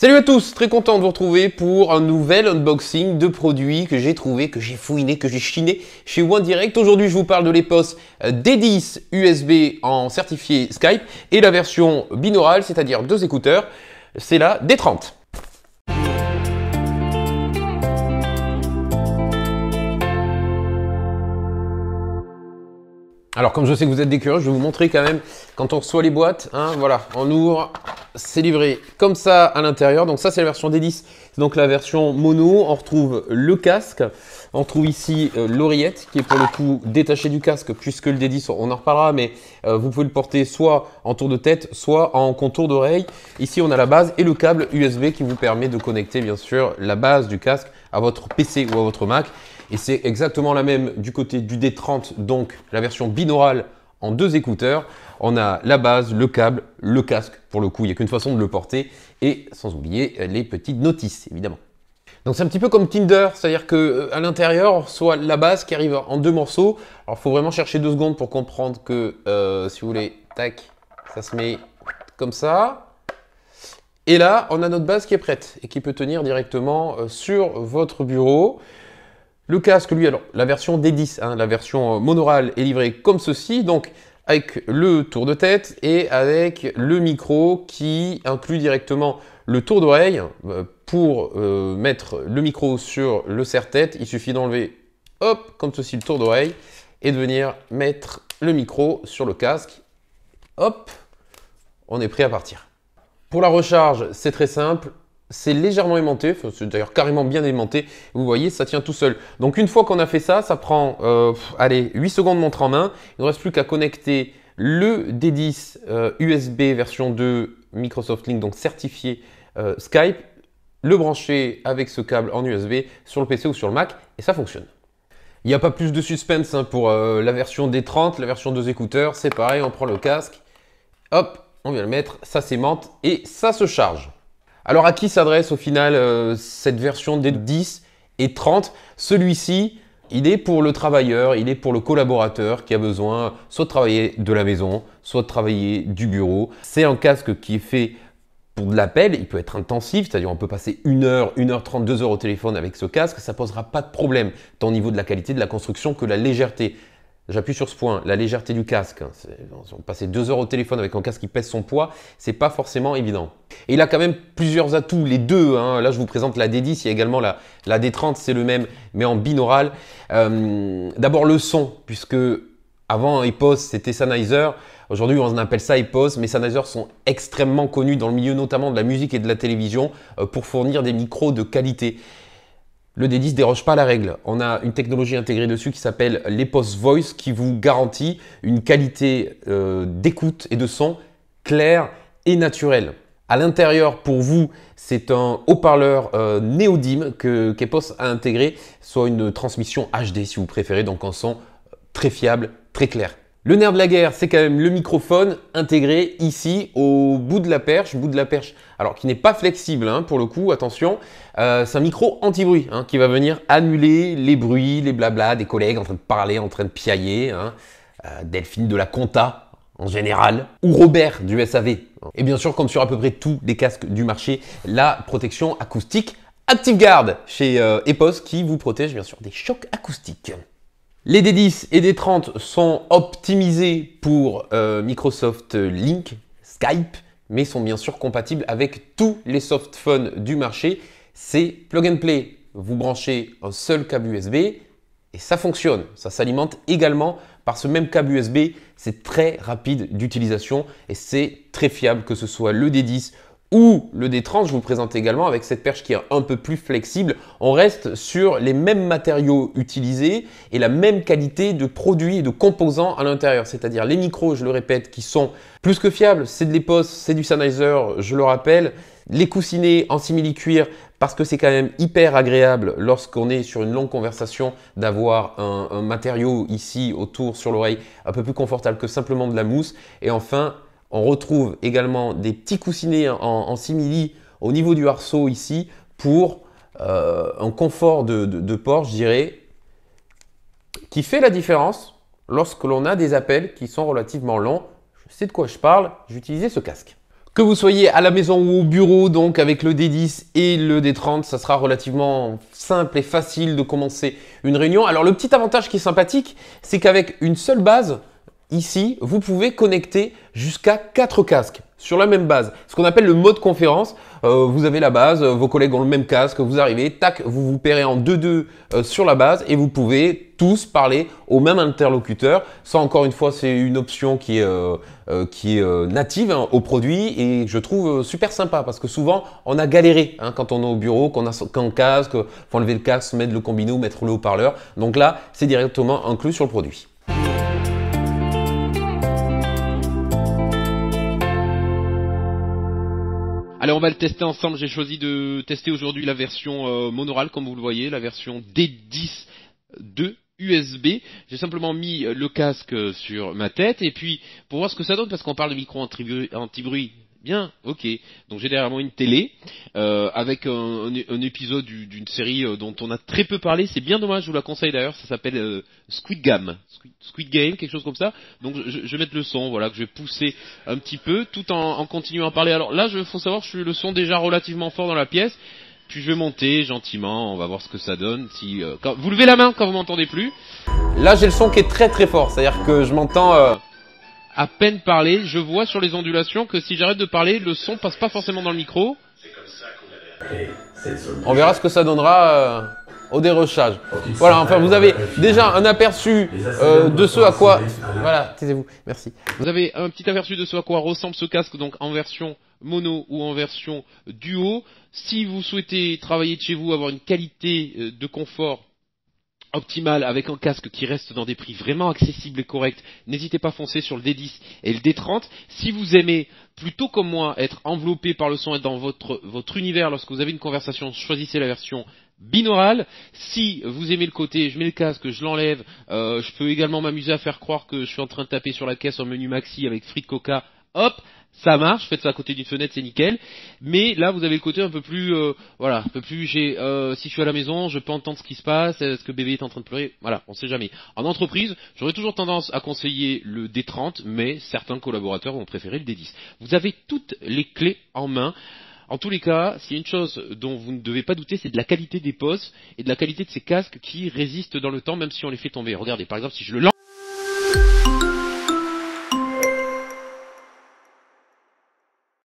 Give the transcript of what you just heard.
Salut à tous, très content de vous retrouver pour un nouvel unboxing de produits que j'ai trouvé, que j'ai fouiné, que j'ai chiné chez One Direct. Aujourd'hui, je vous parle de l'EPOS D10 USB en certifié Skype et la version binaurale, c'est-à-dire deux écouteurs, c'est la D30. Alors comme je sais que vous êtes des curieux, je vais vous montrer quand même quand on reçoit les boîtes, hein, voilà, on ouvre, c'est livré comme ça à l'intérieur. Donc ça c'est la version D10, c'est donc la version mono. On retrouve le casque, on retrouve ici l'oreillette qui est pour le coup détachée du casque puisque le D10, on en reparlera, mais vous pouvez le porter soit en tour de tête, soit en contour d'oreille. Ici on a la base et le câble USB qui vous permet de connecter bien sûr la base du casque à votre PC ou à votre Mac. Et c'est exactement la même du côté du D30, donc la version binaurale en deux écouteurs. On a la base, le câble, le casque. Pour le coup, il n'y a qu'une façon de le porter. Et sans oublier les petites notices, évidemment. Donc c'est un petit peu comme Tinder, c'est-à-dire qu'à l'intérieur, on reçoit la base qui arrive en deux morceaux. Alors il faut vraiment chercher 2 secondes pour comprendre que, si vous voulez, tac, ça se met comme ça. Et là, on a notre base qui est prête et qui peut tenir directement sur votre bureau. Le casque, lui, alors la version D10, hein, la version monoral est livrée comme ceci, donc avec le tour de tête et avec le micro qui inclut directement le tour d'oreille. Pour mettre le micro sur le serre-tête, il suffit d'enlever, hop, comme ceci le tour d'oreille et de venir mettre le micro sur le casque. Hop, on est prêt à partir. Pour la recharge, c'est très simple. C'est légèrement aimanté, c'est d'ailleurs carrément bien aimanté. Vous voyez, ça tient tout seul. Donc une fois qu'on a fait ça, ça prend allez, 8 secondes montre en main. Il ne reste plus qu'à connecter le D10 USB version 2 Microsoft Link, donc certifié Skype, le brancher avec ce câble en USB sur le PC ou sur le Mac et ça fonctionne. Il n'y a pas plus de suspense hein, pour la version D30, la version 2 écouteurs, c'est pareil, on prend le casque, hop, on vient le mettre, ça s'aimante et ça se charge. Alors à qui s'adresse au final cette version des 10 et 30? Celui-ci, il est pour le travailleur, il est pour le collaborateur qui a besoin soit de travailler de la maison, soit de travailler du bureau. C'est un casque qui est fait pour de l'appel, il peut être intensif, c'est-à-dire on peut passer 1 heure, 1h30, 2 heures au téléphone avec ce casque, ça ne posera pas de problème, tant au niveau de la qualité de la construction que la légèreté. J'appuie sur ce point, la légèreté du casque. Passer 2 heures au téléphone avec un casque qui pèse son poids, c'est pas forcément évident. Et il a quand même plusieurs atouts, les deux. Hein. Là, je vous présente la D10, il y a également la D30, c'est le même, mais en binaural. D'abord le son, puisque avant EPOS, c'était Sennheiser. Aujourd'hui, on appelle ça EPOS, mais Sennheiser sont extrêmement connus dans le milieu notamment de la musique et de la télévision pour fournir des micros de qualité. Le D10 ne déroge pas à la règle. On a une technologie intégrée dessus qui s'appelle l'EPOS Voice qui vous garantit une qualité d'écoute et de son claire et naturelle. À l'intérieur, pour vous, c'est un haut-parleur néodyme qu'EPOS a intégré, soit une transmission HD si vous préférez, donc un son très fiable, très clair. Le nerf de la guerre, c'est quand même le microphone intégré ici au bout de la perche, alors qui n'est pas flexible hein, pour le coup, attention. C'est un micro anti-bruit hein, qui va venir annuler les bruits, les blablas des collègues en train de parler, en train de piailler. Hein. Delphine de la Compta en général, ou Robert du SAV. Et bien sûr, comme sur à peu près tous les casques du marché, la protection acoustique ActiveGuard chez EPOS qui vous protège bien sûr des chocs acoustiques. Les D10 et D30 sont optimisés pour Microsoft Link, Skype, mais sont bien sûr compatibles avec tous les softphones du marché. C'est plug and play. Vous branchez un seul câble USB et ça fonctionne. Ça s'alimente également par ce même câble USB. C'est très rapide d'utilisation et c'est très fiable que ce soit le D10 ou le D30, je vous le présente également avec cette perche qui est un peu plus flexible. On reste sur les mêmes matériaux utilisés et la même qualité de produits et de composants à l'intérieur. C'est-à-dire les micros, je le répète, qui sont plus que fiables. C'est de l'EPOS, c'est du Sennheiser, je le rappelle. Les coussinets en simili-cuir parce que c'est quand même hyper agréable lorsqu'on est sur une longue conversation d'avoir un matériau ici autour sur l'oreille un peu plus confortable que simplement de la mousse. Et enfin, on retrouve également des petits coussinets en simili au niveau du arceau ici pour un confort de port, je dirais, qui fait la différence lorsque l'on a des appels qui sont relativement longs. Je sais de quoi je parle, j'utilisais ce casque. Que vous soyez à la maison ou au bureau, donc avec le D10 et le D30, ça sera relativement simple et facile de commencer une réunion. Alors le petit avantage qui est sympathique, c'est qu'avec une seule base, ici, vous pouvez connecter jusqu'à 4 casques sur la même base. Ce qu'on appelle le mode conférence. Vous avez la base, vos collègues ont le même casque, vous arrivez, tac, vous vous pairez en 2-2 sur la base et vous pouvez tous parler au même interlocuteur. Ça, encore une fois, c'est une option qui est native hein, au produit et je trouve super sympa parce que souvent, on a galéré hein, quand on est au bureau, qu'on a qu'un casque, faut enlever le casque, mettre le combinou, mettre le haut-parleur. Donc là, c'est directement inclus sur le produit. Allez, on va le tester ensemble. J'ai choisi de tester aujourd'hui la version monoral, comme vous le voyez, la version D10 2 USB. J'ai simplement mis le casque sur ma tête et puis pour voir ce que ça donne, parce qu'on parle de micro anti-bruit. Bien, ok. Donc j'ai derrière moi une télé avec un épisode d'une série dont on a très peu parlé. C'est bien dommage, je vous la conseille d'ailleurs. Ça s'appelle Squid Game, quelque chose comme ça. Donc je vais mettre le son, voilà, que je vais pousser un petit peu, tout en continuant à parler. Alors là, faut savoir, je suis le son déjà relativement fort dans la pièce. Puis je vais monter gentiment. On va voir ce que ça donne. Si quand vous levez la main quand vous m'entendez plus. Là, j'ai le son qui est très très fort. C'est-à-dire que je m'entends à peine parler, je vois sur les ondulations que si j'arrête de parler, le son passe pas forcément dans le micro. On verra ce que ça donnera au dérochage. Voilà, enfin vous avez déjà un aperçu de ce à quoi... Voilà, taisez-vous, merci. Vous avez un petit aperçu de ce à quoi ressemble ce casque, donc en version mono ou en version duo. Si vous souhaitez travailler de chez vous, avoir une qualité de confort optimal avec un casque qui reste dans des prix vraiment accessibles et corrects, n'hésitez pas à foncer sur le D10 et le D30. Si vous aimez, plutôt comme moi, être enveloppé par le son et dans votre univers lorsque vous avez une conversation, choisissez la version binaurale. Si vous aimez le côté, je mets le casque, je l'enlève, je peux également m'amuser à faire croire que je suis en train de taper sur la caisse en menu maxi avec frites coca, hop, ça marche, faites ça à côté d'une fenêtre, c'est nickel. Mais là, vous avez le côté un peu plus, voilà, un peu plus. Si je suis à la maison, je peux entendre ce qui se passe. Est-ce que bébé est en train de pleurer? Voilà, on sait jamais. En entreprise, j'aurais toujours tendance à conseiller le D30, mais certains collaborateurs vont préférer le D10. Vous avez toutes les clés en main. En tous les cas, s'il y a une chose dont vous ne devez pas douter, c'est de la qualité des poses et de la qualité de ces casques qui résistent dans le temps, même si on les fait tomber. Regardez, par exemple, si je le lance.